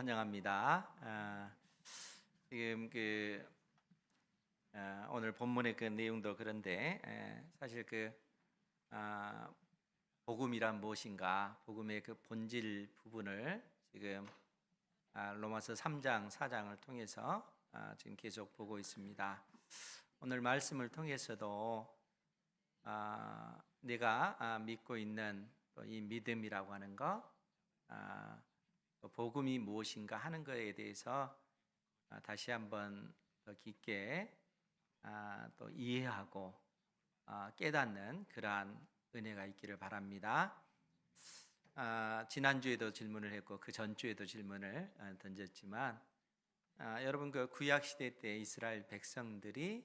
환영합니다. 지금 오늘 본문의 그 내용도 그런데 사실 복음이란 무엇인가, 복음의 그 본질 부분을 지금 로마서 3장, 4장을 통해서 지금 계속 보고 있습니다. 오늘 말씀을 통해서도 내가 믿고 있는 이 믿음이라고 하는 것, 복음이 무엇인가 하는 것에 대해서 다시 한번 더 깊게 또 이해하고 깨닫는 그러한 은혜가 있기를 바랍니다. 지난주에도 질문을 했고 그 전주에도 질문을 던졌지만 여러분 그 구약 시대 때 이스라엘 백성들이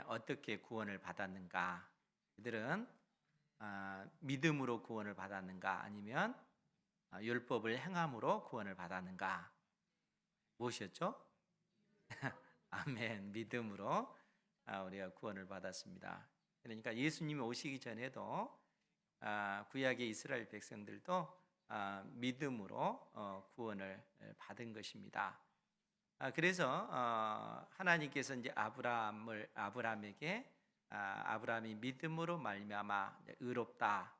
어떻게 구원을 받았는가? 그들은 믿음으로 구원을 받았는가? 아니면 율법을 행함으로 구원을 받았는가? 무엇이었죠? 아멘. 믿음으로 우리가 구원을 받았습니다. 그러니까 예수님이 오시기 전에도 구약의 이스라엘 백성들도 믿음으로 구원을 받은 것입니다. 그래서 하나님께서 이제 아브라함에게 아브라함이 믿음으로 말미암아 의롭다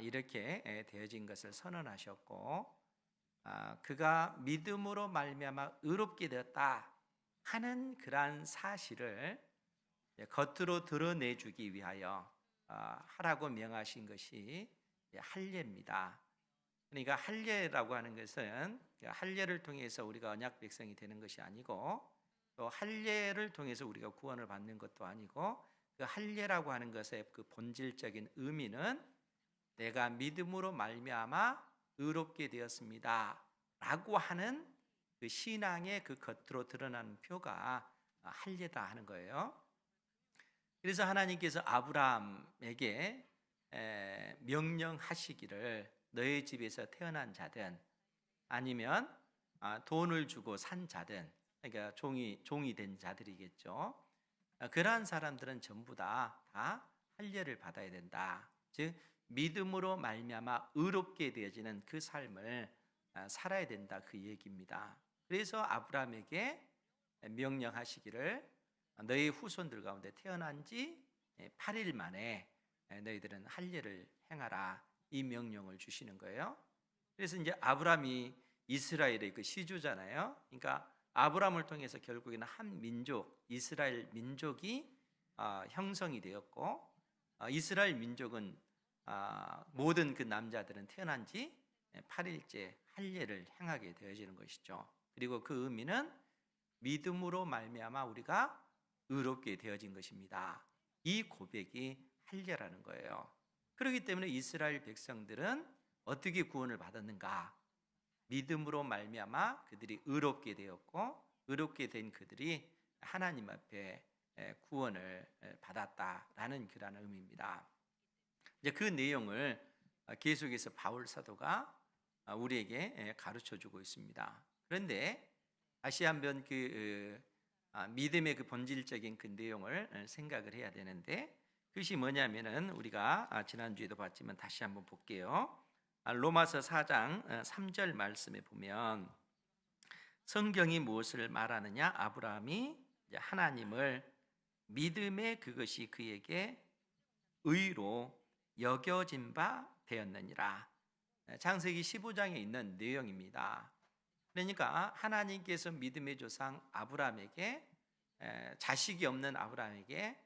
이렇게 되어진 것을 선언하셨고, 그가 믿음으로 말미암아 의롭게 되었다 하는 그러한 사실을 겉으로 드러내주기 위하여 하라고 명하신 것이 할례입니다. 그러니까 할례라고 하는 것은 할례를 통해서 우리가 언약 백성이 되는 것이 아니고, 또 할례를 통해서 우리가 구원을 받는 것도 아니고, 그 할례라고 하는 것의 그 본질적인 의미는 내가 믿음으로 말미암아 의롭게 되었습니다 라고 하는 그 신앙의 그 겉으로 드러나는 표가 할례다 하는 거예요. 그래서 하나님께서 아브라함에게 명령하시기를 너의 집에서 태어난 자든 아니면 돈을 주고 산 자든, 그러니까 종이 된 자들이겠죠. 그러한 사람들은 전부 다 할례를 받아야 된다. 즉 믿음으로 말미암아 의롭게 되어지는 그 삶을 살아야 된다, 그 얘기입니다. 그래서 아브라함에게 명령하시기를 너희 후손들 가운데 태어난 지 8일 만에 너희들은 할례를 행하라, 이 명령을 주시는 거예요. 그래서 이제 아브라함이 이스라엘의 그 시주잖아요. 그러니까 아브라함을 통해서 결국에는 한 민족, 이스라엘 민족이 형성이 되었고, 이스라엘 민족은 모든 그 남자들은 태어난 지 8일째 할례를 행하게 되어지는 것이죠. 그리고 그 의미는 믿음으로 말미암아 우리가 의롭게 되어진 것입니다. 이 고백이 할례라는 거예요. 그렇기 때문에 이스라엘 백성들은 어떻게 구원을 받았는가? 믿음으로 말미암아 그들이 의롭게 되었고, 의롭게 된 그들이 하나님 앞에 구원을 받았다라는 그런 의미입니다. 이제 그 내용을 계속해서 바울 사도가 우리에게 가르쳐 주고 있습니다. 그런데 다시 한번 믿음의 그 본질적인 그 내용을 생각을 해야 되는데, 그것이 뭐냐면은 우리가 지난주에도 봤지만 다시 한번 볼게요. 로마서 4장 3절 말씀에 보면 성경이 무엇을 말하느냐? 아브라함이 하나님을 믿음에 그것이 그에게 의로 여겨진 바 되었느니라. 창세기 15장에 있는 내용입니다. 그러니까 하나님께서 믿음의 조상 아브라함에게, 자식이 없는 아브라함에게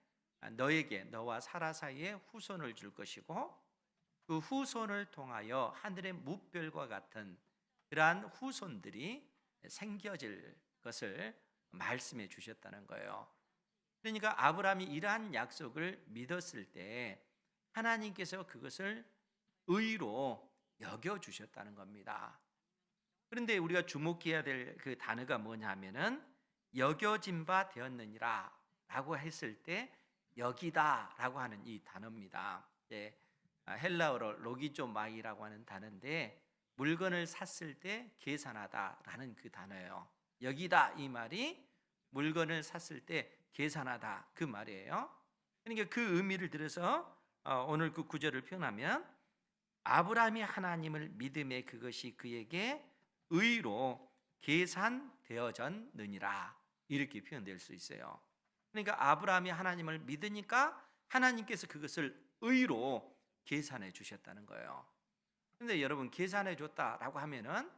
너에게, 너와 사라 사이에 후손을 줄 것이고, 그 후손을 통하여 하늘의 무별과 같은 그러한 후손들이 생겨질 것을 말씀해 주셨다는 거예요. 그러니까 아브라함이 이러한 약속을 믿었을 때 하나님께서 그것을 의로 여겨 주셨다는 겁니다. 그런데 우리가 주목해야 될 그 단어가 뭐냐 하면은 여겨진 바 되었느니라 라고 했을 때 여기다 라고 하는 이 단어입니다. 헬라어로 로기조마이라고 하는 단어인데, 물건을 샀을 때 계산하다 라는 그 단어예요. 여기다, 이 말이 물건을 샀을 때 계산하다 그 말이에요. 그러니까 그 의미를 들어서 오늘 그 구절을 표현하면 아브라함이 하나님을 믿음에 그것이 그에게 의로 계산되어졌느니라 이렇게 표현될 수 있어요. 그러니까 아브라함이 하나님을 믿으니까 하나님께서 그것을 의로 계산해 주셨다는 거예요. 근데 여러분 계산해 줬다라고 하면은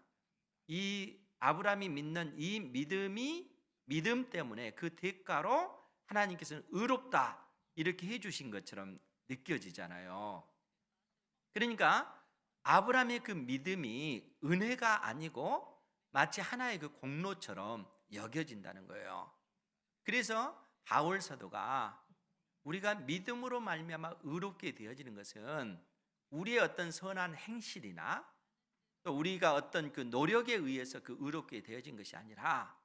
이 아브라함이 믿는 이 믿음 때문에 그 대가로 하나님께서는 의롭다 이렇게 해 주신 것처럼 느껴지잖아요. 그러니까 아브라함의 그 믿음이 은혜가 아니고 마치 하나의 그 공로처럼 여겨진다는 거예요. 그래서 바울 사도가 우리가 믿음으로 말미암아 의롭게 되어지는 것은 우리의 어떤 선한 행실이나 또 우리가 어떤 그 노력에 의해서 그 의롭게 되어진 것이 아니라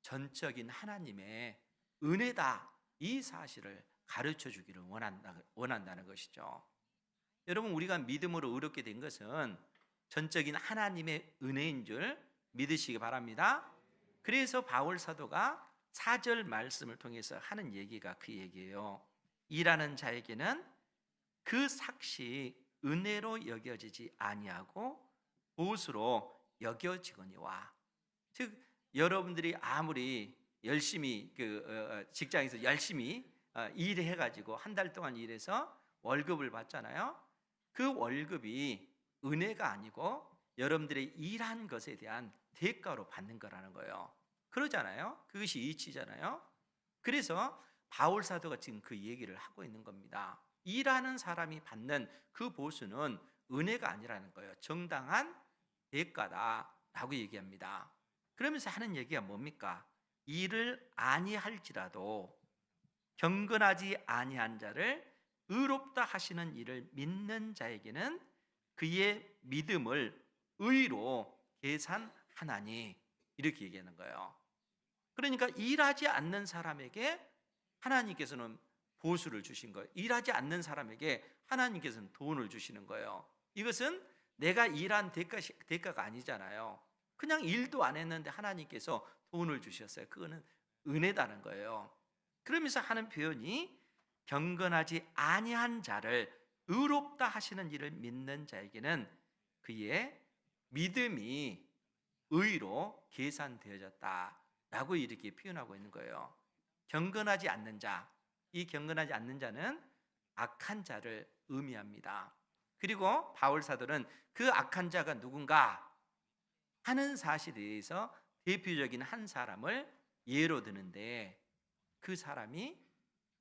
전적인 하나님의 은혜다 이 사실을 가르쳐 주기를 원한다는 것이죠. 여러분 우리가 믿음으로 의롭게 된 것은 전적인 하나님의 은혜인 줄 믿으시기 바랍니다. 그래서 바울 사도가 4절 말씀을 통해서 하는 얘기가 그 얘기예요. 일하는 자에게는 그 삭시 은혜로 여겨지지 아니하고 보수로 여겨지거니와. 즉 여러분들이 아무리 열심히 직장에서 열심히 일해 가지고 한 달 동안 일해서 월급을 받잖아요. 그 월급이 은혜가 아니고 여러분들의 일한 것에 대한 대가로 받는 거라는 거예요. 그러잖아요. 그것이 이치잖아요. 그래서 바울 사도가 지금 그 얘기를 하고 있는 겁니다. 일하는 사람이 받는 그 보수는 은혜가 아니라는 거예요. 정당한 대가다라고 얘기합니다. 그러면서 하는 얘기가 뭡니까? 일을 아니할지라도 경건하지 아니한 자를 의롭다 하시는 일을 믿는 자에게는 그의 믿음을 의로 계산하나니 이렇게 얘기하는 거예요. 그러니까 일하지 않는 사람에게 하나님께서는 보수를 주신 거예요. 일하지 않는 사람에게 하나님께서는 돈을 주시는 거예요. 이것은 내가 일한 대가가 아니잖아요. 그냥 일도 안 했는데 하나님께서 돈을 주셨어요. 그거는 은혜다는 거예요. 그러면서 하는 표현이 경건하지 아니한 자를 의롭다 하시는 일을 믿는 자에게는 그의 믿음이 의로 계산되어졌다라고 이렇게 표현하고 있는 거예요. 경건하지 않는 자, 이 경건하지 않는 자는 악한 자를 의미합니다. 그리고 바울 사도는 그 악한 자가 누군가 하는 사실에 대해서 대표적인 한 사람을 예로 드는데 그 사람이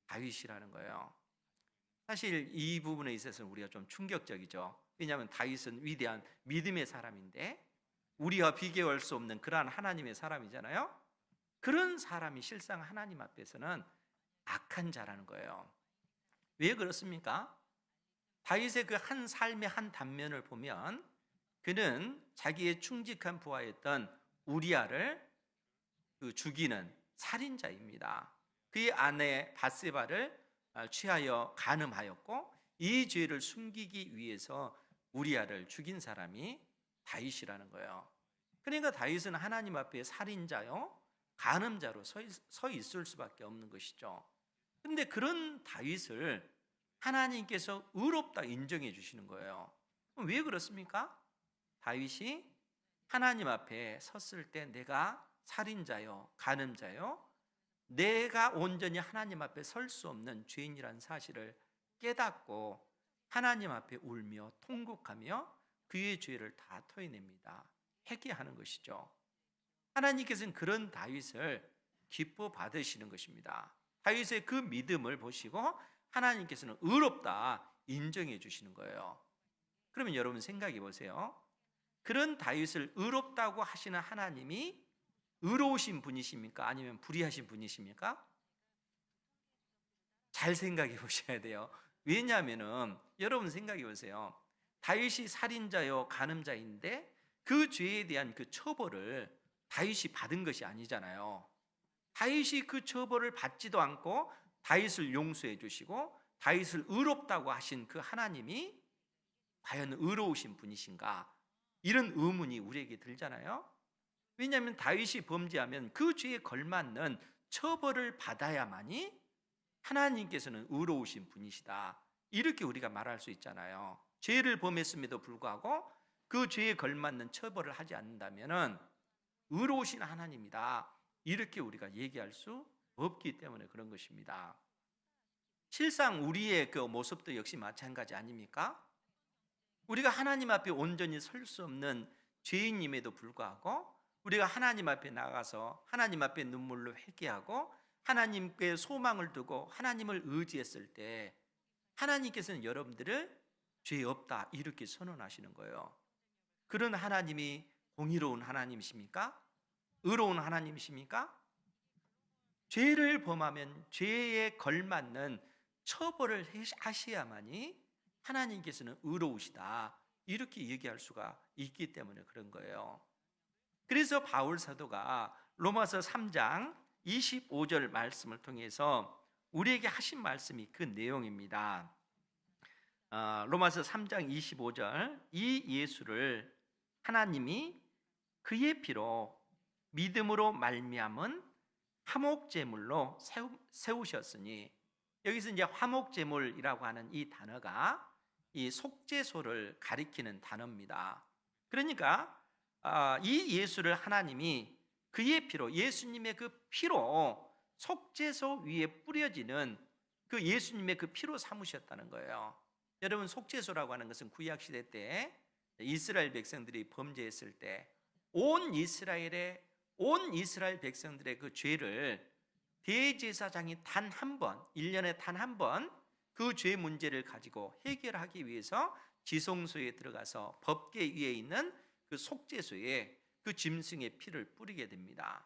다윗이라는 거예요. 사실 이 부분에 있어서 우리가 좀 충격적이죠. 왜냐하면 다윗은 위대한 믿음의 사람인데 우리와 비교할 수 없는 그러한 하나님의 사람이잖아요. 그런 사람이 실상 하나님 앞에서는 악한 자라는 거예요. 왜 그렇습니까? 다윗의 그 한 삶의 한 단면을 보면 그는 자기의 충직한 부하였던 우리아를 죽이는 살인자입니다. 그의 아내 바세바를 취하여 간음하였고 이 죄를 숨기기 위해서 우리아를 죽인 사람이 다윗이라는 거예요. 그러니까 다윗은 하나님 앞에 살인자요 간음자로 서 있을 수밖에 없는 것이죠. 그런데 그런 다윗을 하나님께서 의롭다 인정해 주시는 거예요. 왜 그렇습니까? 다윗이 하나님 앞에 섰을 때 내가 살인자요 간음자요 내가 온전히 하나님 앞에 설 수 없는 죄인이라는 사실을 깨닫고 하나님 앞에 울며 통곡하며 그의 죄를 다 토해냅니다. 회개하는 것이죠. 하나님께서는 그런 다윗을 기뻐 받으시는 것입니다. 다윗의 그 믿음을 보시고 하나님께서는 의롭다 인정해 주시는 거예요. 그러면 여러분 생각해 보세요. 그런 다윗을 의롭다고 하시는 하나님이 의로우신 분이십니까? 아니면 불의하신 분이십니까? 잘 생각해 보셔야 돼요. 왜냐하면 여러분 생각해 보세요. 다윗이 살인자요 간음자인데 그 죄에 대한 그 처벌을 다윗이 받은 것이 아니잖아요. 다윗이 그 처벌을 받지도 않고 다윗을 용서해 주시고 다윗을 의롭다고 하신 그 하나님이 과연 의로우신 분이신가? 이런 의문이 우리에게 들잖아요. 왜냐하면 다윗이 범죄하면 그 죄에 걸맞는 처벌을 받아야만이 하나님께서는 의로우신 분이시다. 이렇게 우리가 말할 수 있잖아요. 죄를 범했음에도 불구하고 그 죄에 걸맞는 처벌을 하지 않는다면은 의로우신 하나님이다, 이렇게 우리가 얘기할 수 없기 때문에 그런 것입니다. 실상 우리의 그 모습도 역시 마찬가지 아닙니까? 우리가 하나님 앞에 온전히 설 수 없는 죄인임에도 불구하고 우리가 하나님 앞에 나가서 하나님 앞에 눈물로 회개하고 하나님께 소망을 두고 하나님을 의지했을 때 하나님께서는 여러분들을 죄 없다 이렇게 선언하시는 거예요. 그런 하나님이 공의로운 하나님이십니까? 의로운 하나님이십니까? 죄를 범하면 죄에 걸맞는 처벌을 하셔야만이 하나님께서는 의로우시다, 이렇게 얘기할 수가 있기 때문에 그런 거예요. 그래서 바울 사도가 로마서 3장 25절 말씀을 통해서 우리에게 하신 말씀이 그 내용입니다. 로마서 3장 25절, 이 예수를 하나님이 그의 피로 믿음으로 말미암은 화목제물로 세우셨으니, 여기서 이제 화목제물이라고 하는 이 단어가 이 속죄소를 가리키는 단어입니다. 그러니까 이 예수를 하나님이 그의 피로, 예수님의 그 피로 속죄소 위에 뿌려지는 그 예수님의 그 피로 삼으셨다는 거예요. 여러분, 속죄소라고 하는 것은 구약 시대 때 이스라엘 백성들이 범죄했을 때 온 이스라엘 백성들의 그 죄를 대제사장이 단 한 번, 1년에 단 한 번 그 죄 문제를 가지고 해결하기 위해서 지성소에 들어가서 법궤 위에 있는 그 속죄소에 그 짐승의 피를 뿌리게 됩니다.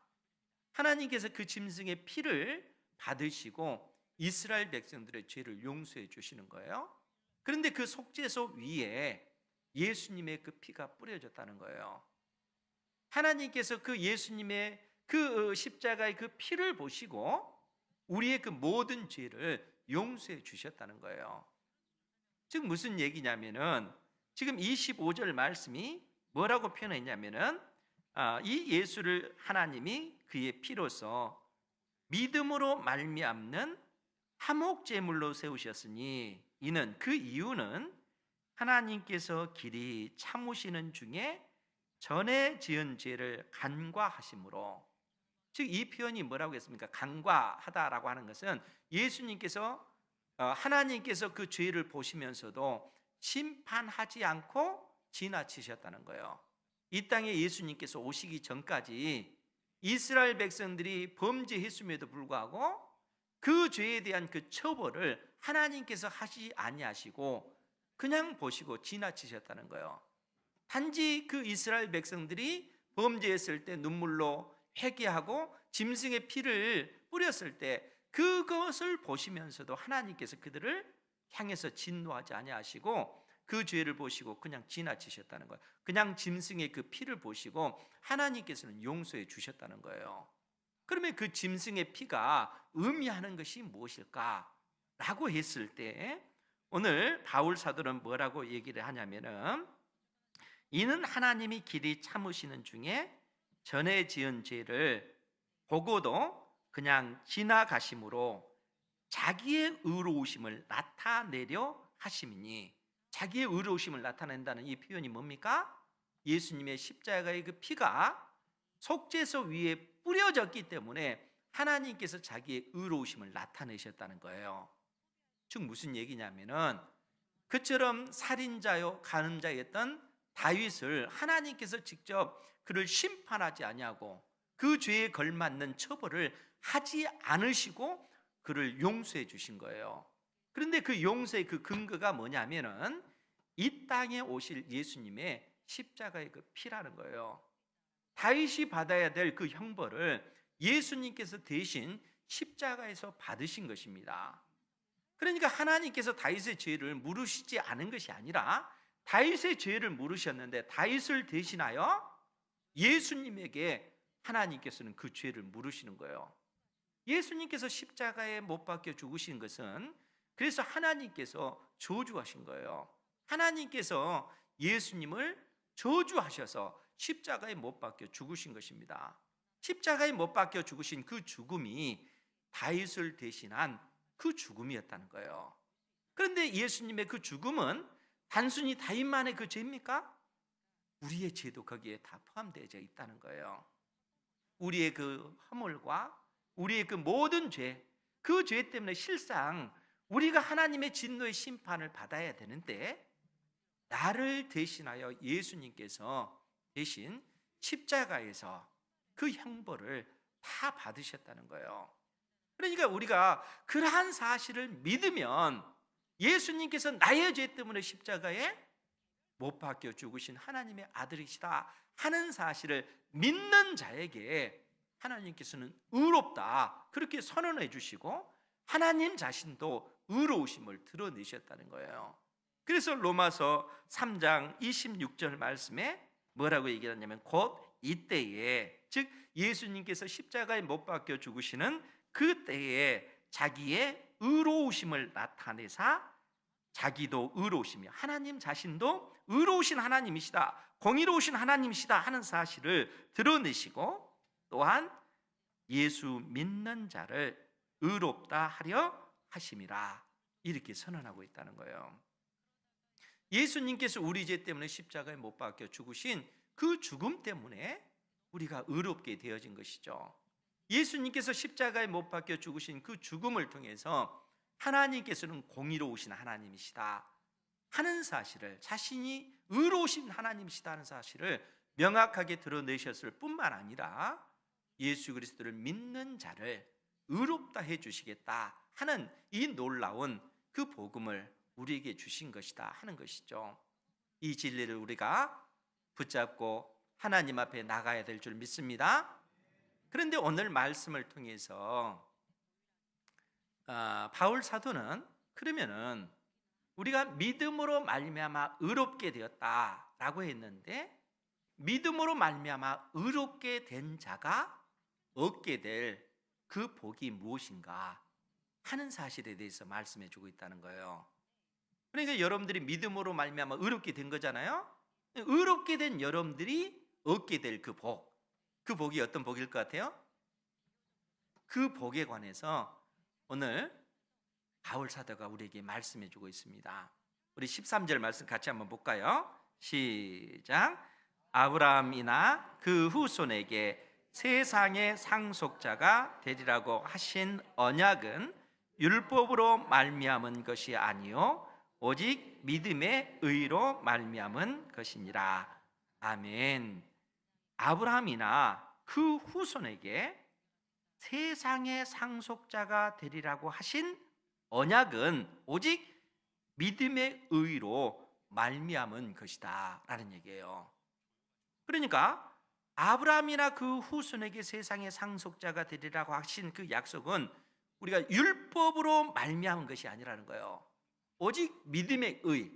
하나님께서 그 짐승의 피를 받으시고 이스라엘 백성들의 죄를 용서해 주시는 거예요. 그런데 그 속죄소 위에 예수님의 그 피가 뿌려졌다는 거예요. 하나님께서 그 예수님의 그 십자가의 그 피를 보시고 우리의 그 모든 죄를 용서해 주셨다는 거예요. 즉 무슨 얘기냐면은 지금 25절 말씀이 뭐라고 표현했냐면은 이 예수를 하나님이 그의 피로서 믿음으로 말미암는 화목제물로 세우셨으니, 이는 그 이유는 하나님께서 길이 참으시는 중에 전에 지은 죄를 간과하심으로. 즉 이 표현이 뭐라고 했습니까? 간과하다라고 하는 것은 예수님께서 하나님께서 그 죄를 보시면서도 심판하지 않고 지나치셨다는 거예요. 이 땅에 예수님께서 오시기 전까지 이스라엘 백성들이 범죄했음에도 불구하고 그 죄에 대한 그 처벌을 하나님께서 하지 아니하시고 그냥 보시고 지나치셨다는 거예요. 단지 그 이스라엘 백성들이 범죄했을 때 눈물로 회개하고 짐승의 피를 뿌렸을 때 그것을 보시면서도 하나님께서 그들을 향해서 진노하지 아니하시고 그 죄를 보시고 그냥 지나치셨다는 거예요. 그냥 짐승의 그 피를 보시고 하나님께서는 용서해 주셨다는 거예요. 그러면 그 짐승의 피가 의미하는 것이 무엇일까? 라고 했을 때 오늘 바울 사도는 뭐라고 얘기를 하냐면은, 이는 하나님이 길이 참으시는 중에 전에 지은 죄를 보고도 그냥 지나가심으로 자기의 의로우심을 나타내려 하심이니, 자기의 의로우심을 나타낸다는 이 표현이 뭡니까? 예수님의 십자가의 그 피가 속죄소 위에 뿌려졌기 때문에 하나님께서 자기의 의로우심을 나타내셨다는 거예요. 즉 무슨 얘기냐면은, 그처럼 살인자요 간음자였던 다윗을 하나님께서 직접 그를 심판하지 아니하고 그 죄에 걸맞는 처벌을 하지 않으시고 그를 용서해 주신 거예요. 그런데 그 용서의 그 근거가 뭐냐면은 이 땅에 오실 예수님의 십자가의 그 피라는 거예요. 다윗이 받아야 될 그 형벌을 예수님께서 대신 십자가에서 받으신 것입니다. 그러니까 하나님께서 다윗의 죄를 물으시지 않은 것이 아니라 다윗의 죄를 물으셨는데 다윗을 대신하여 예수님에게 하나님께서는 그 죄를 물으시는 거예요. 예수님께서 십자가에 못 박혀 죽으신 것은 그래서 하나님께서 저주하신 거예요. 하나님께서 예수님을 저주하셔서 십자가에 못 박혀 죽으신 것입니다. 십자가에 못 박혀 죽으신 그 죽음이 다윗을 대신한 그 죽음이었다는 거예요. 그런데 예수님의 그 죽음은 단순히 다윗만의 그 죄입니까? 우리의 죄도 거기에 다 포함되어 있다는 거예요. 우리의 그 허물과 우리의 그 모든 죄, 그 죄 때문에 실상 우리가 하나님의 진노의 심판을 받아야 되는데, 나를 대신하여 예수님께서 대신 십자가에서 그 형벌을 다 받으셨다는 거예요. 그러니까 우리가 그러한 사실을 믿으면 예수님께서 나의 죄 때문에 십자가에 못 박혀 죽으신 하나님의 아들이시다 하는 사실을 믿는 자에게 하나님께서는 의롭다 그렇게 선언해 주시고, 하나님 자신도 의로우심을 드러내셨다는 거예요. 그래서 로마서 3장 26절 말씀에 뭐라고 얘기하냐면, 곧 이때에, 즉 예수님께서 십자가에 못 박혀 죽으시는 그때에 자기의 의로우심을 나타내사 자기도 의로우시며 하나님 자신도 의로우신 하나님이시다, 공의로우신 하나님이시다 하는 사실을 드러내시고, 또한 예수 믿는 자를 의롭다 하려 하심이라 이렇게 선언하고 있다는 거예요. 예수님께서 우리 죄 때문에 십자가에 못 박혀 죽으신 그 죽음 때문에 우리가 의롭게 되어진 것이죠. 예수님께서 십자가에 못 박혀 죽으신 그 죽음을 통해서 하나님께서는 공의로우신 하나님이시다 하는 사실을, 자신이 의로우신 하나님이시다 하는 사실을 명확하게 드러내셨을 뿐만 아니라 예수 그리스도를 믿는 자를 의롭다 해주시겠다 하는 이 놀라운 그 복음을 우리에게 주신 것이다 하는 것이죠. 이 진리를 우리가 붙잡고 하나님 앞에 나가야 될 줄 믿습니다. 그런데 오늘 말씀을 통해서 바울 사도는 그러면은 우리가 믿음으로 말미암아 의롭게 되었다라고 했는데, 믿음으로 말미암아 의롭게 된 자가 얻게 될 그 복이 무엇인가 하는 사실에 대해서 말씀해 주고 있다는 거예요. 그러니까 여러분들이 믿음으로 말미암아 의롭게 된 거잖아요. 의롭게 된 여러분들이 얻게 될 그 복, 그 복이 어떤 복일 것 같아요? 그 복에 관해서 오늘 바울 사도가 우리에게 말씀해 주고 있습니다. 우리 13절 말씀 같이 한번 볼까요? 시작. 아브라함이나 그 후손에게 세상의 상속자가 되리라고 하신 언약은 율법으로 말미암은 것이 아니요 오직 믿음의 의로 말미암은 것이니라. 아멘. 아브라함이나 그 후손에게 세상의 상속자가 되리라고 하신 언약은 오직 믿음의 의로 말미암은 것이다 라는 얘기예요. 그러니까 아브라함이나 그 후손에게 세상의 상속자가 되리라고 하신 그 약속은 우리가 율법으로 말미암은 것이 아니라는 거예요. 오직 믿음의 의,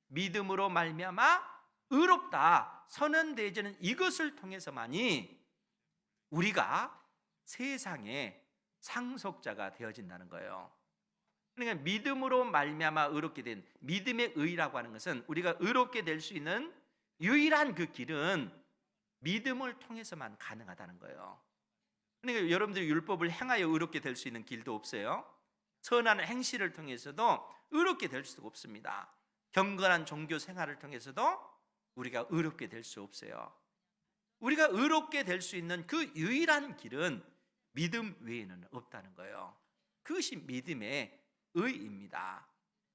믿음으로 말미암아 의롭다 선언되어지는 이것을 통해서만이 우리가 세상의 상속자가 되어진다는 거예요. 그러니까 믿음으로 말미암아 의롭게 된 믿음의 의라고 하는 것은, 우리가 의롭게 될 수 있는 유일한 그 길은 믿음을 통해서만 가능하다는 거예요. 그러니까 여러분들이 율법을 행하여 의롭게 될 수 있는 길도 없어요. 선한 행실을 통해서도 의롭게 될 수가 없습니다. 경건한 종교 생활을 통해서도 우리가 의롭게 될 수 없어요. 우리가 의롭게 될 수 있는 그 유일한 길은 믿음 외에는 없다는 거예요. 그것이 믿음의 의입니다.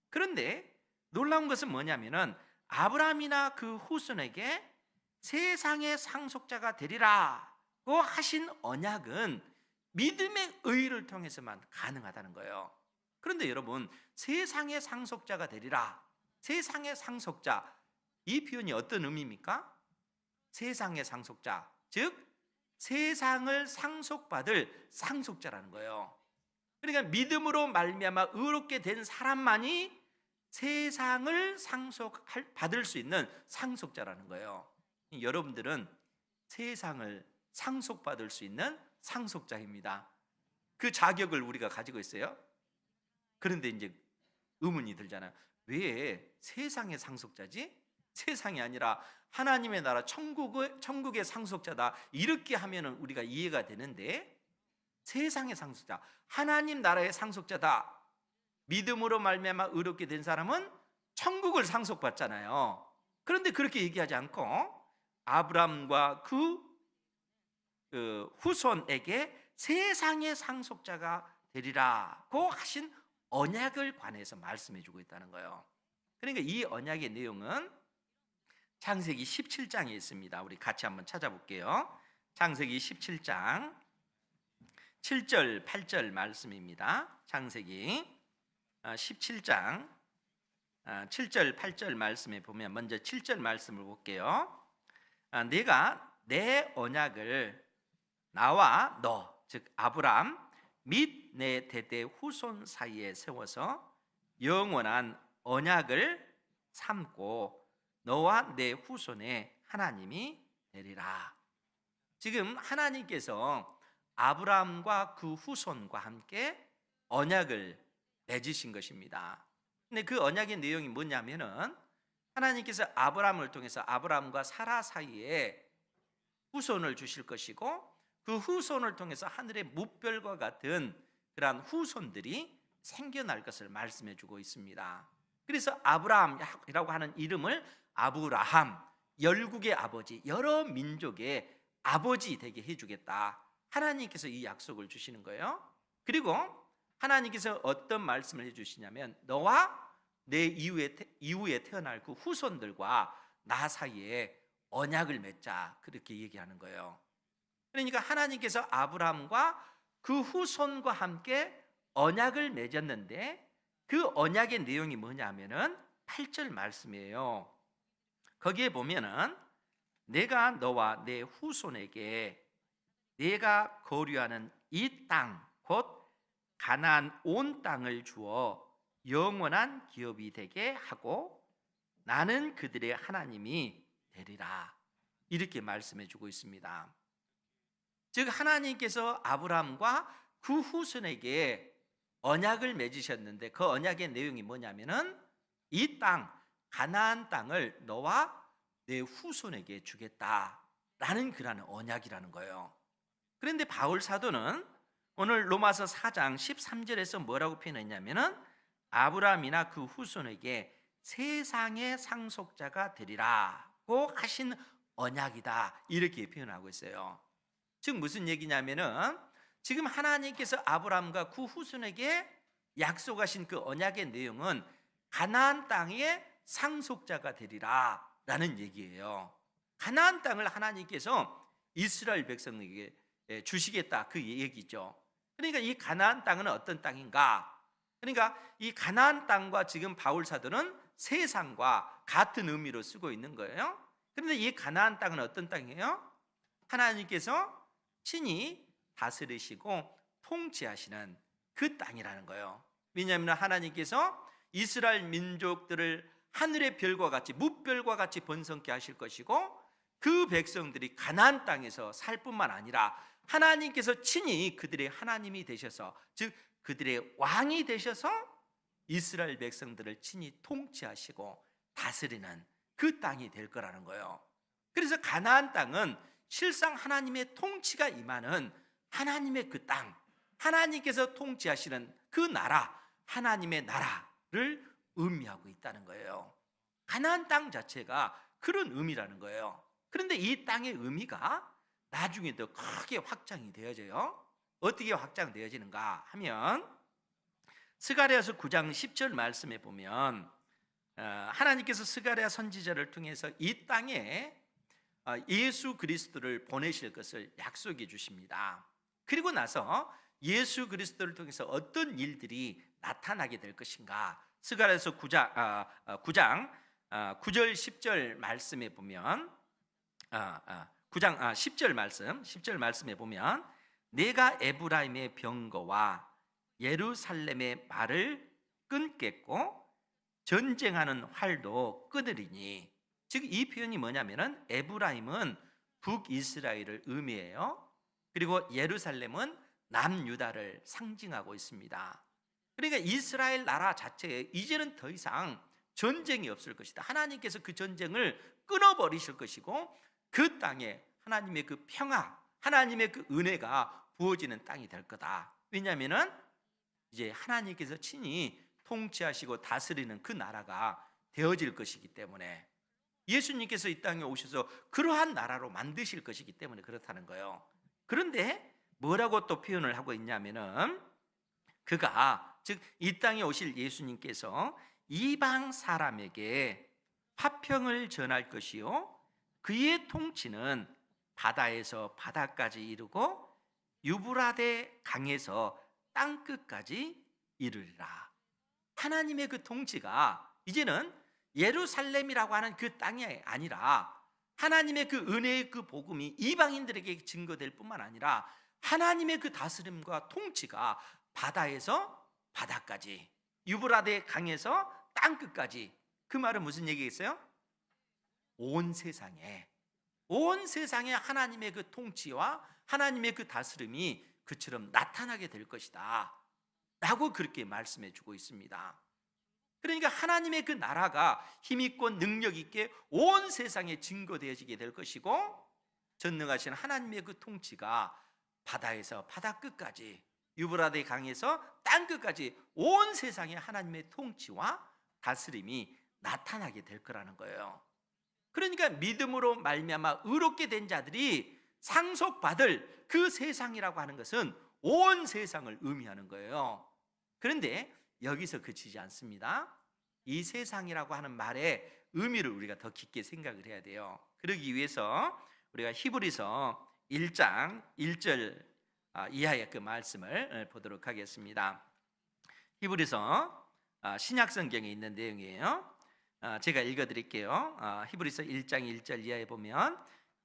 그런데 놀라운 것은 뭐냐면은, 아브라함이나 그 후손에게 세상의 상속자가 되리라고 하신 언약은 믿음의 의를 통해서만 가능하다는 거예요. 그런데 여러분, 세상의 상속자가 되리라, 세상의 상속자, 이 표현이 어떤 의미입니까? 세상의 상속자, 즉 세상을 상속받을 상속자라는 거예요. 그러니까 믿음으로 말미암아 의롭게 된 사람만이 세상을 상속받을 수 있는 상속자라는 거예요. 여러분들은 세상을 상속받을 수 있는 상속자입니다. 그 자격을 우리가 가지고 있어요. 그런데 이제 의문이 들잖아요. 왜 세상의 상속자지? 세상이 아니라 하나님의 나라 천국의 상속자다, 이렇게 하면은 우리가 이해가 되는데, 세상의 상속자, 하나님 나라의 상속자다, 믿음으로 말미암아 의롭게 된 사람은 천국을 상속받잖아요. 그런데 그렇게 얘기하지 않고 아브람과 그 후손에게 세상의 상속자가 되리라고 하신 언약을 관해서 말씀해 주고 있다는 거예요. 그러니까 이 언약의 내용은 창세기 17장에 있습니다. 우리 같이 한번 찾아볼게요. 창세기 17장 7절 8절 말씀입니다. 창세기 17장 7절 8절 말씀에 보면 먼저 7절 말씀을 볼게요. 내가 내 언약을 나와 너, 즉 아브람 및 내 대대 후손 사이에 세워서 영원한 언약을 삼고 너와 내 후손의 하나님이 되리라. 지금 하나님께서 아브라함과 그 후손과 함께 언약을 맺으신 것입니다. 근데 그 언약의 내용이 뭐냐면은 하나님께서 아브라함을 통해서 아브라함과 사라 사이에 후손을 주실 것이고 그 후손을 통해서 하늘의 무별과 같은 그러한 후손들이 생겨날 것을 말씀해 주고 있습니다. 그래서 아브라함이라고 하는 이름을 아브라함, 열국의 아버지, 여러 민족의 아버지 되게 해주겠다. 하나님께서 이 약속을 주시는 거예요. 그리고 하나님께서 어떤 말씀을 해주시냐면 너와 내 이후에 태어날 그 후손들과 나 사이에 언약을 맺자, 그렇게 얘기하는 거예요. 그러니까 하나님께서 아브라함과 그 후손과 함께 언약을 맺었는데 그 언약의 내용이 뭐냐면은 8절 말씀이에요. 거기에 보면은 내가 너와 내 후손에게 내가 거류하는 이 땅 곧 가나안 온 땅을 주어 영원한 기업이 되게 하고 나는 그들의 하나님이 되리라, 이렇게 말씀해 주고 있습니다. 즉 하나님께서 아브라함과 그 후손에게 언약을 맺으셨는데 그 언약의 내용이 뭐냐면은 이 땅 가나안 땅을 너와 내 후손에게 주겠다라는 그런 언약이라는 거예요. 그런데 바울 사도는 오늘 로마서 4장 13절에서 뭐라고 표현했냐면은 아브라함이나 그 후손에게 세상의 상속자가 되리라고 하신 언약이다, 이렇게 표현하고 있어요. 즉 무슨 얘기냐면은 지금 하나님께서 아브라함과 그 후손에게 약속하신 그 언약의 내용은 가나안 땅의 상속자가 되리라 라는 얘기예요. 가나안 땅을 하나님께서 이스라엘 백성에게 주시겠다, 그 얘기죠. 그러니까 이 가나안 땅은 어떤 땅인가? 그러니까 이 가나안 땅과 지금 바울 사도는 세상과 같은 의미로 쓰고 있는 거예요. 그런데 이 가나안 땅은 어떤 땅이에요? 하나님께서 친히 다스리시고 통치하시는 그 땅이라는 거예요. 왜냐하면 하나님께서 이스라엘 민족들을 하늘의 별과 같이 무별과 같이 번성케 하실 것이고 그 백성들이 가나안 땅에서 살 뿐만 아니라 하나님께서 친히 그들의 하나님이 되셔서, 즉 그들의 왕이 되셔서 이스라엘 백성들을 친히 통치하시고 다스리는 그 땅이 될 거라는 거예요. 그래서 가나안 땅은 실상 하나님의 통치가 임하는 하나님의 그 땅, 하나님께서 통치하시는 그 나라, 하나님의 나라를 의미하고 있다는 거예요. 가나안 땅 자체가 그런 의미라는 거예요. 그런데 이 땅의 의미가 나중에 더 크게 확장이 되어져요. 어떻게 확장되어지는가 하면 스가랴서 9장 10절 말씀에 보면 하나님께서 스가랴 선지자를 통해서 이 땅에 예수 그리스도를 보내실 것을 약속해 주십니다. 그리고 나서 예수 그리스도를 통해서 어떤 일들이 나타나게 될 것인가, 스가랴서 9장 9절 10절 말씀에 보면 9장 10절 말씀에 보면 내가 에브라임의 병거와 예루살렘의 말을 끊겠고 전쟁하는 활도 끊으리니, 즉 이 표현이 뭐냐면은 에브라임은 북이스라엘을 의미해요. 그리고 예루살렘은 남유다를 상징하고 있습니다. 그러니까 이스라엘 나라 자체에 이제는 더 이상 전쟁이 없을 것이다. 하나님께서 그 전쟁을 끊어버리실 것이고 그 땅에 하나님의 그 평화, 하나님의 그 은혜가 부어지는 땅이 될 거다. 왜냐하면은 이제 하나님께서 친히 통치하시고 다스리는 그 나라가 되어질 것이기 때문에. 예수님께서 이 땅에 오셔서 그러한 나라로 만드실 것이기 때문에 그렇다는 거예요. 그런데 뭐라고 또 표현을 하고 있냐면은, 그가, 즉 이 땅에 오실 예수님께서 이방 사람에게 화평을 전할 것이요 그의 통치는 바다에서 바다까지 이르고 유브라데 강에서 땅끝까지 이르리라. 하나님의 그 통치가 이제는 예루살렘이라고 하는 그 땅이 아니라, 하나님의 그 은혜의 그 복음이 이방인들에게 증거될 뿐만 아니라, 하나님의 그 다스림과 통치가 바다에서 바다까지, 유브라데 강에서 땅끝까지. 그 말은 무슨 얘기겠어요? 온 세상에 하나님의 그 통치와 하나님의 그 다스림이 그처럼 나타나게 될 것이다 라고 그렇게 말씀해 주고 있습니다. 그러니까 하나님의 그 나라가 힘있고 능력있게 온 세상에 증거되어지게 될 것이고, 전능하신 하나님의 그 통치가 바다에서 바다 끝까지, 유브라데 강에서 땅 끝까지 온 세상에 하나님의 통치와 다스림이 나타나게 될 거라는 거예요. 그러니까 믿음으로 말미암아 의롭게 된 자들이 상속받을 그 세상이라고 하는 것은 온 세상을 의미하는 거예요. 그런데 여기서 그치지 않습니다. 이 세상이라고 하는 말의 의미를 우리가 더 깊게 생각을 해야 돼요. 그러기 위해서 우리가 히브리서 1장 1절 이하의 그 말씀을 보도록 하겠습니다. 히브리서 신약 성경에 있는 내용이에요. 제가 읽어드릴게요. 히브리서 1장 1절 이하에 보면,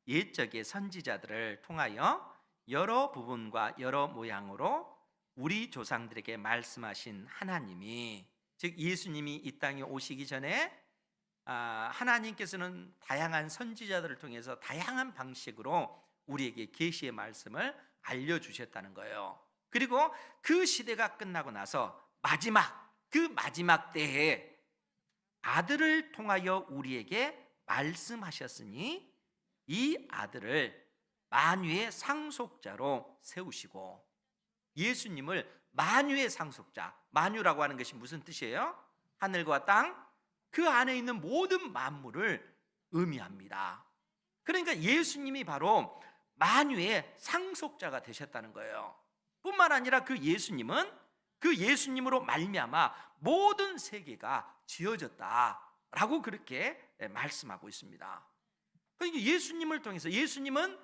옛적의 선지자들을 통하여 여러 부분과 여러 모양으로 우리 조상들에게 말씀하신 하나님이, 즉 예수님이 이 땅에 오시기 전에 하나님께서는 다양한 선지자들을 통해서 다양한 방식으로 우리에게 계시의 말씀을 알려주셨다는 거예요. 그리고 그 시대가 끝나고 나서 마지막 때에 아들을 통하여 우리에게 말씀하셨으니 이 아들을 만유의 상속자로 세우시고, 예수님을 만유의 상속자, 만유라고 하는 것이 무슨 뜻이에요? 하늘과 땅, 그 안에 있는 모든 만물을 의미합니다. 그러니까 예수님이 바로 만유의 상속자가 되셨다는 거예요. 뿐만 아니라 그 예수님은, 그 예수님으로 말미암아 모든 세계가 지어졌다라고 그렇게 말씀하고 있습니다. 그러니까 예수님을 통해서, 예수님은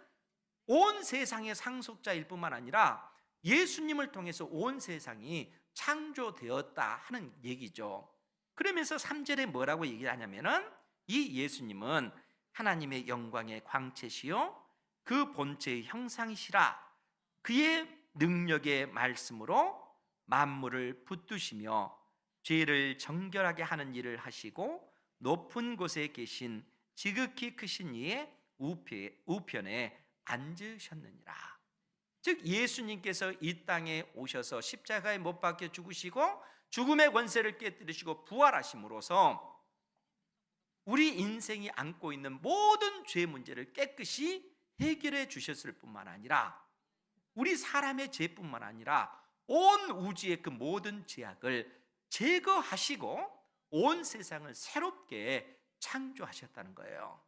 온 세상의 상속자일 뿐만 아니라 예수님을 통해서 온 세상이 창조되었다 하는 얘기죠. 그러면서 3절에 뭐라고 얘기하냐면은, 이 예수님은 하나님의 영광의 광채시요 그 본체의 형상이시라. 그의 능력의 말씀으로 만물을 붙드시며 죄를 정결하게 하는 일을 하시고, 높은 곳에 계신 지극히 크신 이의 우편에 앉으셨느니라. 즉 예수님께서 이 땅에 오셔서 십자가에 못 박혀 죽으시고 죽음의 권세를 깨뜨리시고 부활하심으로써 우리 인생이 안고 있는 모든 죄 문제를 깨끗이 해결해 주셨을 뿐만 아니라, 우리 사람의 죄뿐만 아니라 온 우주의 그 모든 죄악을 제거하시고 온 세상을 새롭게 창조하셨다는 거예요.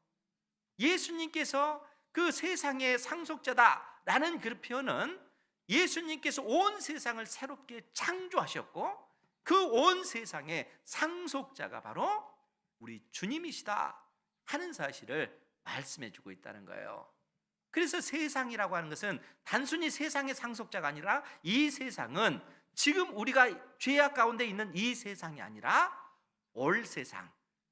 예수님께서 그 세상의 상속자다라는 그 표현은, 예수님께서 온 세상을 새롭게 창조하셨고 그 온 세상의 상속자가 바로 우리 주님이시다 하는 사실을 말씀해 주고 있다는 거예요. 그래서 세상이라고 하는 것은 단순히 세상의 상속자가 아니라, 이 세상은 지금 우리가 죄악 가운데 있는 이 세상이 아니라 올 세상,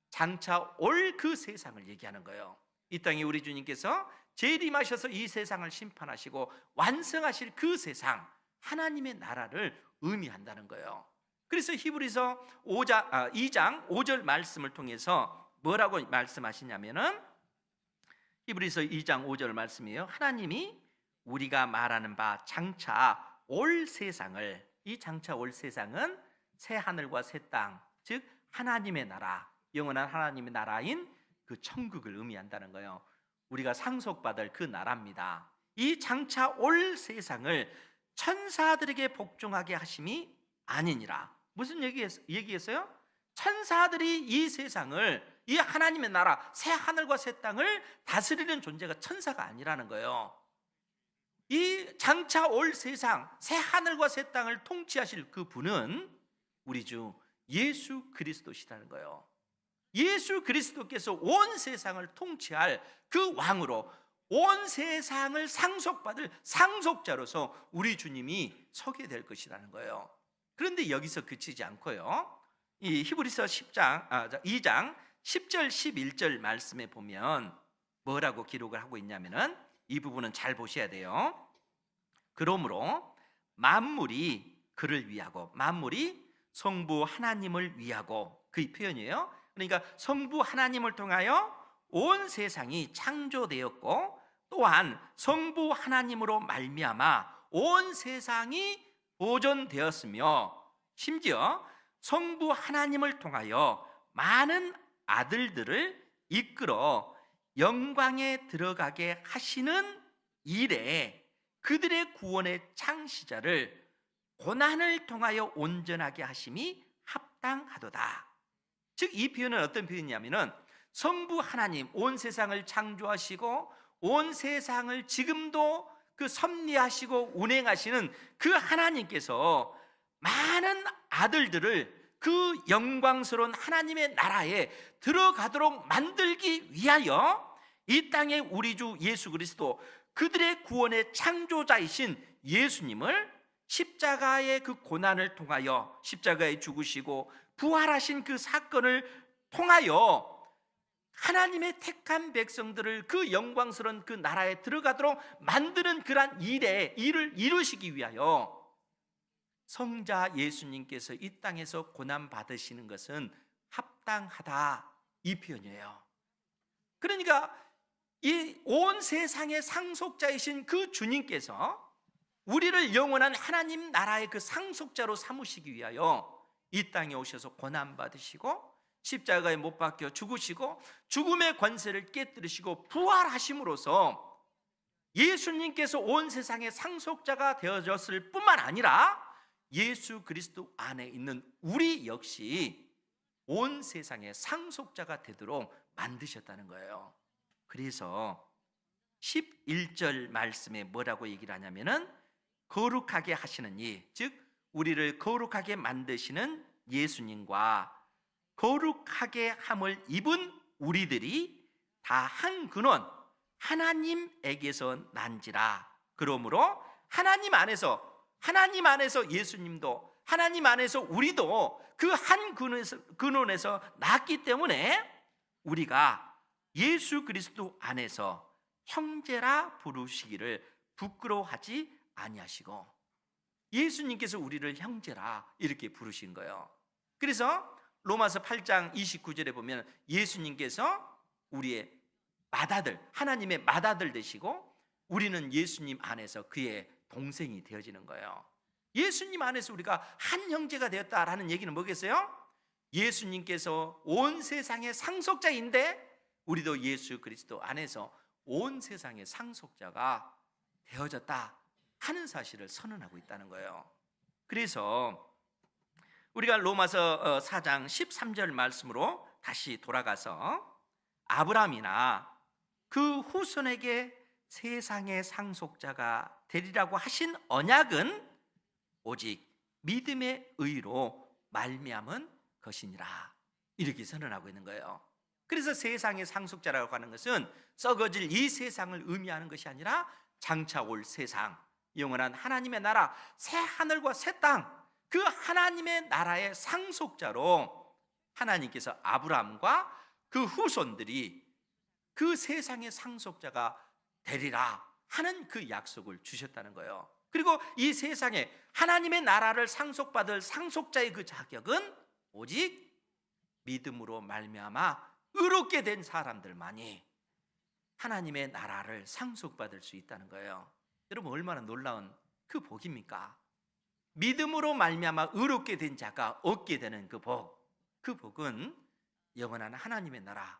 장차 올 그 세상을 얘기하는 거예요. 이 땅에 우리 주님께서 재림하셔서 이 세상을 심판하시고 완성하실 그 세상, 하나님의 나라를 의미한다는 거예요. 그래서 히브리서 2장 5절 말씀을 통해서 뭐라고 말씀하시냐면은, 히브리서 2장 5절 말씀이에요. 하나님이 우리가 말하는 바 장차 올 세상을, 이 장차 올 세상은 새 하늘과 새 땅, 즉 하나님의 나라, 영원한 하나님의 나라인 그 천국을 의미한다는 거예요. 우리가 상속받을 그 나라입니다. 이 장차 올 세상을 천사들에게 복종하게 하심이 아니니라. 무슨 얘기했어요? 천사들이 이 세상을 이 하나님의 나라, 새 하늘과 새 땅을 다스리는 존재가 천사가 아니라는 거예요. 이 장차 올 세상, 새 하늘과 새 땅을 통치하실 그 분은 우리 주 예수 그리스도시라는 거예요. 예수 그리스도께서 온 세상을 통치할 그 왕으로, 온 세상을 상속받을 상속자로서 우리 주님이 서게 될 것이라는 거예요. 그런데 여기서 그치지 않고요, 이 히브리서 2장 10절 11절 말씀에 보면 뭐라고 기록을 하고 있냐면은, 이 부분은 잘 보셔야 돼요. 그러므로 만물이 그를 위하고, 만물이 성부 하나님을 위하고, 그 표현이에요. 그러니까 성부 하나님을 통하여 온 세상이 창조되었고, 또한 성부 하나님으로 말미암아 온 세상이 보존되었으며, 심지어 성부 하나님을 통하여 많은 아들들을 이끌어 영광에 들어가게 하시는 일에 그들의 구원의 창시자를 고난을 통하여 온전하게 하심이 합당하도다. 즉, 이 표현은 어떤 표현이냐면은, 성부 하나님, 온 세상을 창조하시고 온 세상을 지금도 그 섭리하시고 운행하시는 그 하나님께서 많은 아들들을 그 영광스러운 하나님의 나라에 들어가도록 만들기 위하여 이 땅에 우리 주 예수 그리스도, 그들의 구원의 창조자이신 예수님을 십자가의 그 고난을 통하여, 십자가에 죽으시고 부활하신 그 사건을 통하여 하나님의 택한 백성들을 그 영광스러운 그 나라에 들어가도록 만드는 그러한 일을 이루시기 위하여 성자 예수님께서 이 땅에서 고난 받으시는 것은 합당하다, 이 표현이에요. 그러니까 이 온 세상의 상속자이신 그 주님께서 우리를 영원한 하나님 나라의 그 상속자로 삼으시기 위하여 이 땅에 오셔서 고난 받으시고 십자가에 못 박혀 죽으시고 죽음의 권세를 깨뜨리시고 부활하심으로써 예수님께서 온 세상의 상속자가 되어졌을 뿐만 아니라 예수 그리스도 안에 있는 우리 역시 온 세상의 상속자가 되도록 만드셨다는 거예요. 그래서 11절 말씀에 뭐라고 얘기를 하냐면은, 거룩하게 하시는 이, 즉 우리를 거룩하게 만드시는 예수님과 거룩하게 함을 입은 우리들이 다 한 근원 하나님에게서 난지라. 그러므로 하나님 안에서 예수님도, 하나님 안에서 우리도 그 한 근원에서 났기 때문에 우리가 예수 그리스도 안에서 형제라 부르시기를 부끄러워하지 아니하시고, 예수님께서 우리를 형제라 이렇게 부르신 거예요. 그래서 로마서 8장 29절에 보면 예수님께서 우리의 맏아들, 하나님의 맏아들 되시고 우리는 예수님 안에서 그의 동생이 되어지는 거예요. 예수님 안에서 우리가 한 형제가 되었다라는 얘기는 뭐겠어요? 예수님께서 온 세상의 상속자인데 우리도 예수 그리스도 안에서 온 세상의 상속자가 되어졌다 하는 사실을 선언하고 있다는 거예요. 그래서 우리가 로마서 4장 13절 말씀으로 다시 돌아가서, 아브라함이나 그 후손에게 세상의 상속자가 되리라고 하신 언약은 오직 믿음의 의로 말미암은 것이니라, 이렇게 선언하고 있는 거예요. 그래서 세상의 상속자라고 하는 것은 썩어질 이 세상을 의미하는 것이 아니라 장차 올 세상, 영원한 하나님의 나라, 새 하늘과 새 땅, 그 하나님의 나라의 상속자로 하나님께서 아브라함과 그 후손들이 그 세상의 상속자가 되리라 하는 그 약속을 주셨다는 거예요. 그리고 이 세상에 하나님의 나라를 상속받을 상속자의 그 자격은 오직 믿음으로 말미암아 의롭게 된 사람들만이 하나님의 나라를 상속받을 수 있다는 거예요. 여러분, 얼마나 놀라운 그 복입니까? 믿음으로 말미암아 의롭게 된 자가 얻게 되는 그 복, 그 복은 영원한 하나님의 나라,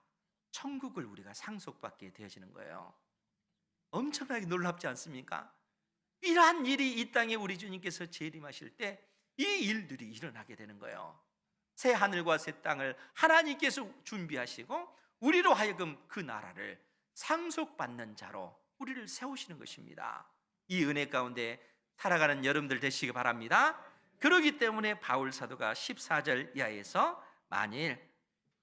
천국을 우리가 상속받게 되어지는 거예요. 엄청나게 놀랍지 않습니까? 이러한 일이 이 땅에 우리 주님께서 재림하실 때 이 일들이 일어나게 되는 거예요. 새 하늘과 새 땅을 하나님께서 준비하시고 우리로 하여금 그 나라를 상속받는 자로 우리를 세우시는 것입니다. 이 은혜 가운데 살아가는 여러분들 되시기 바랍니다. 그렇기 때문에 바울 사도가 14절 이하에서 만일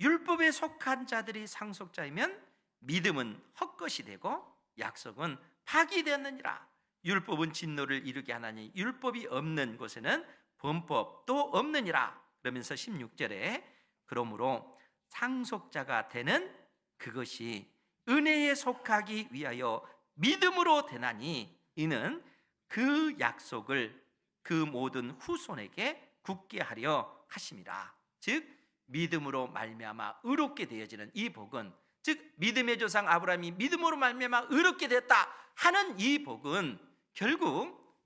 율법에 속한 자들이 상속자이면 믿음은 헛것이 되고 약속은 파기되었느니라. 율법은 진노를 이루게 하나니 율법이 없는 곳에는 범법도 없느니라. 그러면서 16절에 그러므로 상속자가 되는 그것이 은혜에 속하기 위하여 믿음으로 되나니 이는 그 약속을 그 모든 후손에게 굳게 하려 하심이라. 즉 믿음으로 말미암아 의롭게 되어지는 이 복은, 즉 믿음의 조상 아브라함이 믿음으로 말미암아 의롭게 됐다 하는 이 복은 결국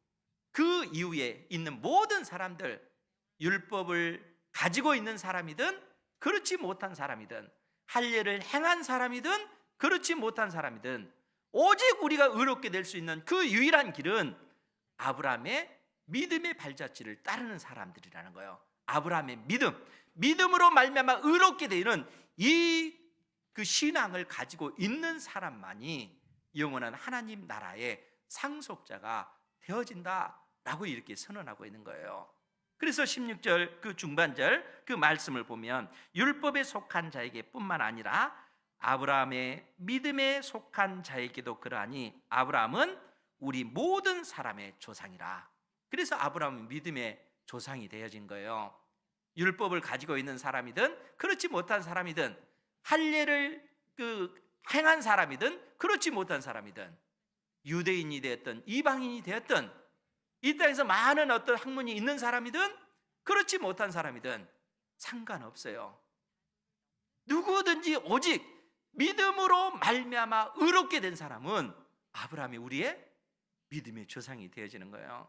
그 이후에 있는 모든 사람들, 율법을 가지고 있는 사람이든 그렇지 못한 사람이든, 할례를 행한 사람이든 그렇지 못한 사람이든, 오직 우리가 의롭게 될 수 있는 그 유일한 길은 아브라함의 믿음의 발자취를 따르는 사람들이라는 거예요. 아브라함의 믿음으로 말미암아 의롭게 되는 이 그 신앙을 가지고 있는 사람만이 영원한 하나님 나라의 상속자가 되어진다라고 이렇게 선언하고 있는 거예요. 그래서 16절 그 중반절 그 말씀을 보면 율법에 속한 자에게 뿐만 아니라 아브라함의 믿음에 속한 자에게도 그러하니 아브라함은 우리 모든 사람의 조상이라. 그래서 아브라함은 믿음의 조상이 되어진 거예요. 율법을 가지고 있는 사람이든 그렇지 못한 사람이든, 할례를 행한 사람이든 그렇지 못한 사람이든, 유대인이 되었든 이방인이 되었든, 이 땅에서 많은 어떤 학문이 있는 사람이든 그렇지 못한 사람이든 상관없어요. 누구든지 오직 믿음으로 말미암아 의롭게 된 사람은 아브라함이 우리의 믿음의 조상이 되어지는 거예요.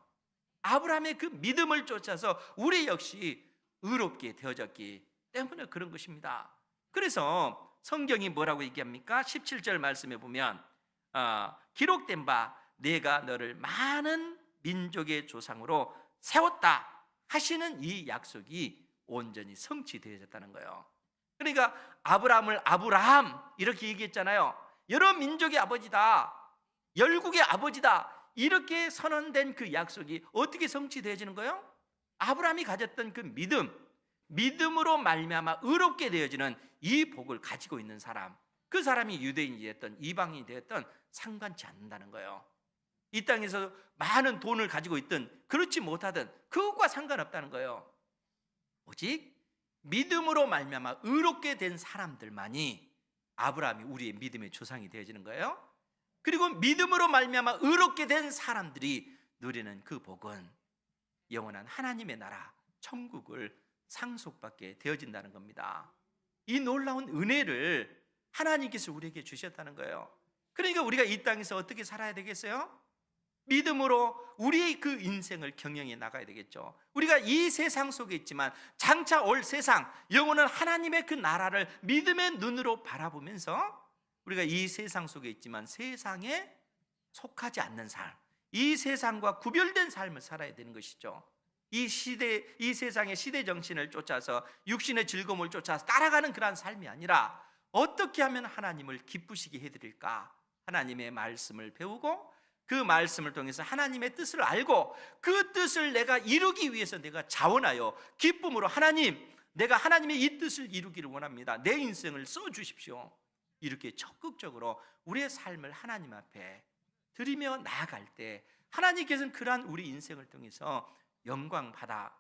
아브라함의 그 믿음을 쫓아서 우리 역시 의롭게 되어졌기 때문에 그런 것입니다. 그래서 성경이 뭐라고 얘기합니까? 17절 말씀에 보면 기록된 바 내가 너를 많은 민족의 조상으로 세웠다 하시는 이 약속이 온전히 성취되어졌다는 거예요. 그러니까 아브라함을 아브라함 이렇게 얘기했잖아요. 여러 민족의 아버지다, 열국의 아버지다, 이렇게 선언된 그 약속이 어떻게 성취되어지는 거예요? 아브라함이 가졌던 그 믿음으로 말미암아 의롭게 되어지는 이 복을 가지고 있는 사람, 그 사람이 유대인이 되었던 이방인이 되었던 상관치 않는다는 거예요. 이 땅에서 많은 돈을 가지고 있든 그렇지 못하든 그것과 상관없다는 거예요. 오직 믿음으로 말미암아 의롭게 된 사람들만이 아브라함이 우리의 믿음의 조상이 되어지는 거예요. 그리고 믿음으로 말미암아 의롭게 된 사람들이 누리는 그 복은 영원한 하나님의 나라 천국을 상속받게 되어진다는 겁니다. 이 놀라운 은혜를 하나님께서 우리에게 주셨다는 거예요. 그러니까 우리가 이 땅에서 어떻게 살아야 되겠어요? 믿음으로 우리의 그 인생을 경영해 나가야 되겠죠. 우리가 이 세상 속에 있지만 장차 올 세상, 영원한 하나님의 그 나라를 믿음의 눈으로 바라보면서 우리가 이 세상 속에 있지만 세상에 속하지 않는 삶, 이 세상과 구별된 삶을 살아야 되는 것이죠. 이 세상의 시대 정신을 쫓아서 육신의 즐거움을 쫓아서 따라가는 그러한 삶이 아니라 어떻게 하면 하나님을 기쁘시게 해드릴까? 하나님의 말씀을 배우고 그 말씀을 통해서 하나님의 뜻을 알고 그 뜻을 내가 이루기 위해서 내가 자원하여 기쁨으로 하나님, 내가 하나님의 이 뜻을 이루기를 원합니다. 내 인생을 써주십시오. 이렇게 적극적으로 우리의 삶을 하나님 앞에 드리며 나아갈 때 하나님께서는 그러한 우리 인생을 통해서 영광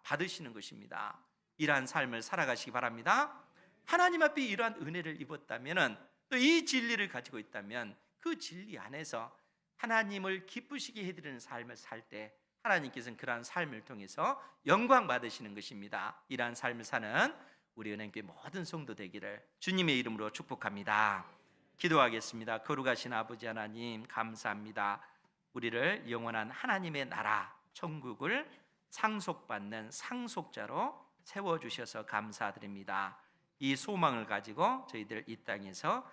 받으시는 것입니다. 이러한 삶을 살아가시기 바랍니다. 하나님 앞에 이러한 은혜를 입었다면, 또 이 진리를 가지고 있다면 그 진리 안에서 하나님을 기쁘시게 해드리는 삶을 살 때 하나님께서는 그러한 삶을 통해서 영광 받으시는 것입니다. 이러한 삶을 사는 우리 은행교회 모든 성도 되기를 주님의 이름으로 축복합니다. 기도하겠습니다. 거룩하신 아버지 하나님, 감사합니다. 우리를 영원한 하나님의 나라 천국을 상속받는 상속자로 세워주셔서 감사드립니다. 이 소망을 가지고 저희들 이 땅에서